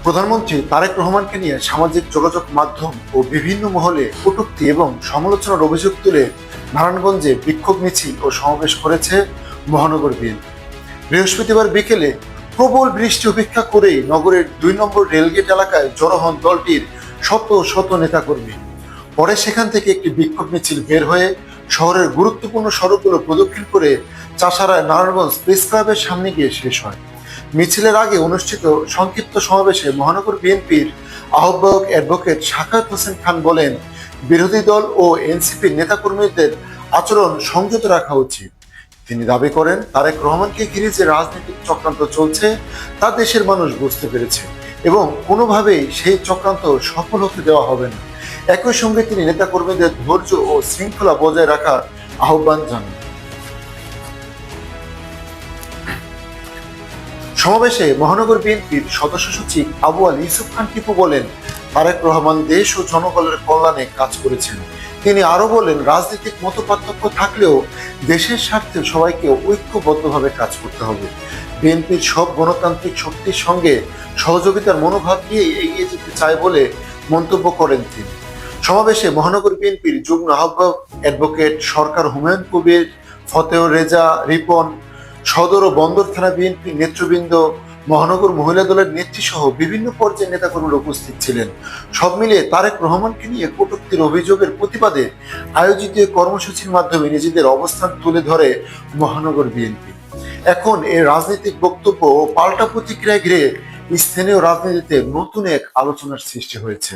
প্রধানমন্ত্রী তারেক রহমানকে নিয়ে সামাজিক যোগাযোগ মাধ্যম ও বিভিন্ন মহলে কটূক্তি এবং সমালোচনার অভিযোগ তুলে নারায়ণগঞ্জে বিক্ষোভ মিছিল ও সমাবেশ করেছে মহানগর বিএনপি। বৃহস্পতিবার বিকেলে প্রবল বৃষ্টি উপেক্ষা করেই নগরের ২ নম্বর রেলগেট এলাকায় জড়ো হন দলটির শত শত নেতাকর্মী। পরে সেখান থেকে একটি বিক্ষোভ মিছিল বের হয়ে শহরের গুরুত্বপূর্ণ সড়কগুলো প্রদক্ষিণ করে চাষারায় নারায়ণগঞ্জ প্রেস ক্লাবের সামনে গিয়ে শেষ হয়। মিছিলের আগে অনুষ্ঠিত সংক্ষিপ্ত সমাবেশে মহানগর বিএনপির আহ্বায়ক অ্যাডভোকেট সাখাওয়াত হোসেন খান বলেন, বিরোধী দল ও এনসিপির নেতাকর্মীদের আচরণ সংযত রাখা উচিত। তিনি দাবি করেন, তারেক রহমানকে ঘিরে যে রাজনৈতিক চক্রান্ত চলছে তা দেশের মানুষ বুঝতে পেরেছে এবং কোনোভাবেই সেই চক্রান্ত সফল হতে দেওয়া হবে না। একই সঙ্গে তিনি নেতাকর্মীদের ধৈর্য ও শৃঙ্খলা বজায় রাখার আহ্বান জানান। সমাবেশে মহানগর বিএনপির সদস্য সচিব আবু আলী ইউসুফ খান টিপু বলেন, তারেক রহমান দেশ ও জনগণের কল্যাণে কাজ করেছেন। তিনি আরো বলেন, রাজনৈতিক মতপার্থক্য থাকলেও দেশের স্বার্থে সবাইকে ঐক্যবদ্ধভাবে কাজ করতে হবে। বিএনপির সব গণতান্ত্রিক শক্তির সঙ্গে সহযোগিতার মনোভাব নিয়ে এগিয়ে যেতে চায় বলে মন্তব্য করেন তিনি। সমাবেশে মহানগর বিএনপির যুগ্ম আহ্বায়ক অ্যাডভোকেট সরকার হুমায়ুন কবির, ফতেহ রেজা রিপন, সদর ও বন্দর থানা বিএনপি নেতৃবৃন্দ, মহানগর মহিলা দলের নেত্রী সহ বিভিন্ন পর্যায়ের নেতাকর্মীরা উপস্থিত ছিলেন। সব মিলিয়ে তারেক রহমানকে নিয়ে কটূক্তির অভিযোগের প্রতিবাদে আয়োজিত কর্মসূচির মাধ্যমে নিজেদের অবস্থান তুলে ধরে মহানগর বিএনপি। এখন এই রাজনৈতিক বক্তব্য ও পাল্টা প্রতিক্রিয়া ঘিরে স্থানীয় রাজনীতিতে নতুন এক আলোচনার সৃষ্টি হয়েছে।